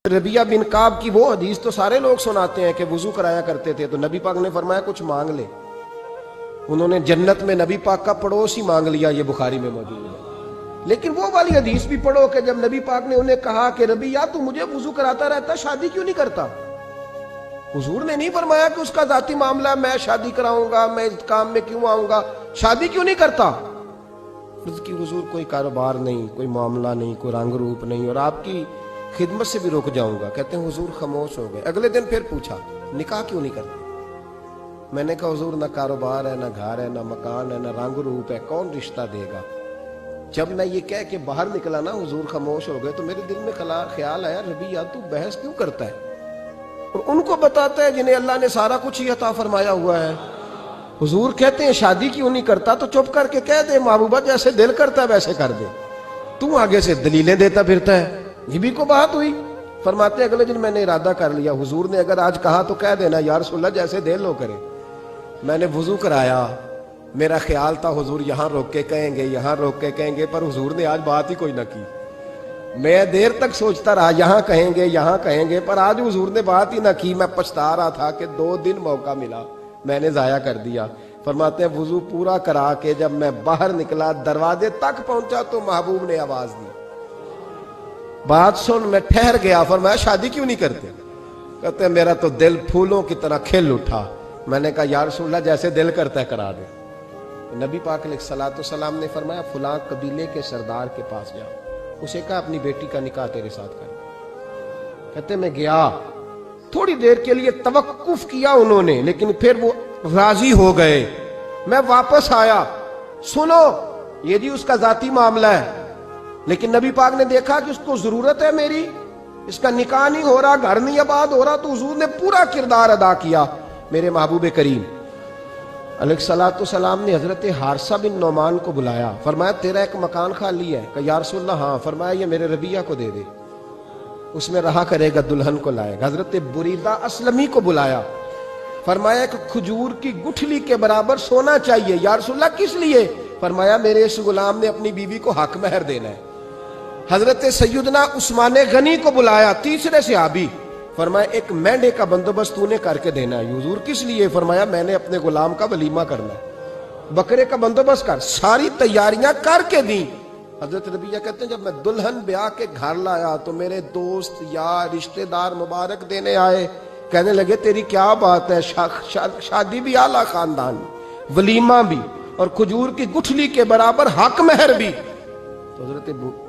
रबिया बिन काब की वो हदीस तो सारे लोग सुनाते हैं कि वुजू कराया करते थे, तो नबी पाक ने फरमाया कुछ मांग ले। उन्होंने जन्नत में नबी पाक का पड़ोस ही मांग लिया, ये बुखारी में मौजूद है। लेकिन वो वाली हदीस भी पढ़ो कि जब नबी पाक ने उन्हें कहा कि रबिया तू मुझे वुजू कराता रहता, शादी क्यों नहीं करता? हुजूर ने नहीं फरमाया कि उसका जाती मामला, मैं शादी कराऊंगा, मैं इस काम में क्यों आऊंगा, शादी क्यों नहीं करता? कि हुजूर कोई कारोबार नहीं, कोई मामला नहीं, कोई रंग रूप नहीं, और आपकी खिदमत से भी रुक जाऊंगा। कहते हैं हुजूर खामोश हो गए। अगले दिन फिर पूछा निकाह क्यों नहीं करते? मैंने कहा हुजूर ना कारोबार है, ना घर है, ना मकान है, ना रंग रूप है, कौन रिश्ता देगा? जब मैं ये कह के बाहर निकला ना, हुजूर खामोश हो गए, तो मेरे दिल में ख्याल आया रबिया तू बहस क्यों करता है और उनको बताता है जिन्हें अल्लाह ने सारा कुछ ही अता फरमाया हुआ है। हुजूर कहते हैं शादी क्यों नहीं करता, तो चुप करके कह दे महबूबा जैसे दिल करता है वैसे कर दे, तू आगे से दलीलें देता फिरता है। ये भी को बात हुई। फरमाते अगले दिन मैंने इरादा कर लिया, हुजूर ने अगर आज कहा तो कह देना या रसूलल्लाह जैसे दिल लो करे। मैंने वुजू कराया, मेरा ख्याल था हुजूर यहाँ रोक के कहेंगे, यहाँ रोक के कहेंगे, पर हुजूर ने आज बात ही कोई ना की। मैं देर तक सोचता रहा यहाँ कहेंगे, यहाँ कहेंगे, पर आज हुजूर ने बात ही ना की। मैं पछता रहा था कि 2 दिन मौका मिला, मैंने जाया कर दिया। फरमाते हैं वुजू पूरा करा के जब मैं बाहर निकला, दरवाजे तक पहुंचा तो महबूब ने आवाज दी, बात सुन। मैं ठहर गया। फरमाया शादी क्यों नहीं करते? कहते मेरा तो दिल फूलों की तरह खिल उठा। मैंने कहा या रसूलल्लाह जैसे दिल करता है करा दे। नबी पाक अलैहिस्सलाम ने फरमाया फलां कबीले के सरदार के पास जाओ, उसे कहा अपनी बेटी का निकाह तेरे साथ कर। कहते मैं गया, थोड़ी देर के लिए तवक्कुफ किया उन्होंने, लेकिन फिर वो राजी हो गए। मैं वापस आया, सुनो ये जी उसका जाती मामला है, लेकिन नबी पाक ने देखा कि उसको जरूरत है मेरी, इसका निकाह नहीं हो रहा, घर नहीं आबाद हो रहा, तो हुजूर ने पूरा किरदार अदा किया। मेरे महबूब करीम अलैहिस्सलाम ने हजरत हारिसा बिन नौमान को बुलाया। फरमाया तेरा एक मकान खाली है? कहा या रसूलल्लाह हाँ। फरमाया ये मेरे रबिया को दे दे, उसमें रहा करेगा, दुल्हन को लाएगा। हजरत बुरीदा असलमी को बुलाया। फरमाया एक खजूर की गुठली के बराबर सोना चाहिए। या रसूलल्लाह किस लिए? फरमाया मेरे इस गुलाम ने अपनी बीवी को हक महर देना है। हजरत सैयदना उस्मान गनी को बुलाया, तीसरे सहाबी। फरमाया एक मेंढे का बंदोबस्त तूने करके देना है। हुजूर किस लिए? फरमाया मैंने अपने गुलाम का वलीमा करना है, बकरे का बंदोबस्त कर। सारी तैयारियां करके दी। हजरत रबिया कहते हैं जब मैं दुल्हन ब्याह के घर लाया तो मेरे दोस्त यार रिश्तेदार मुबारक देने आए, कहने लगे तेरी क्या बात है, शादी भी आला खानदान, वलीमा भी, और खजूर की गुठली के बराबर हक महर भी। तो हजरत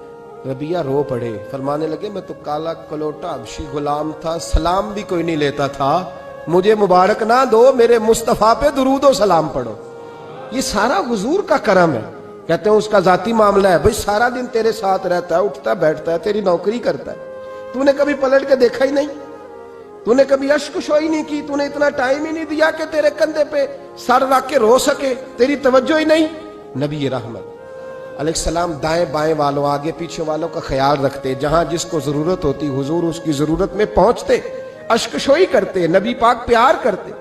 रबिया रो पड़े, फरमाने लगे मैं तो काला कलोटा हबशी गुलाम था, सलाम भी कोई नहीं लेता था, मुझे मुबारक ना दो, मेरे मुस्तफा पे दुरूद और सलाम पढ़ो। ये सारा हुजूर का करम है। कहते हैं उसका जाती मामला है, भाई सारा दिन तेरे साथ रहता है, उठता बैठता है, तेरी नौकरी करता है, तूने कभी पलट के देखा ही नहीं, तूने कभी अश्कशोई नहीं की, तूने इतना टाइम ही नहीं दिया कि तेरे कंधे पे सर रख के रो सके, तेरी तवज्जो ही नहीं। नबी रहमत अलैहिस्सलाम दाएं बाएं वालों आगे पीछे वालों का ख्याल रखते, जहां जिसको जरूरत होती हुजूर उसकी जरूरत में पहुंचते, अश्कशोई करते, नबी पाक प्यार करते।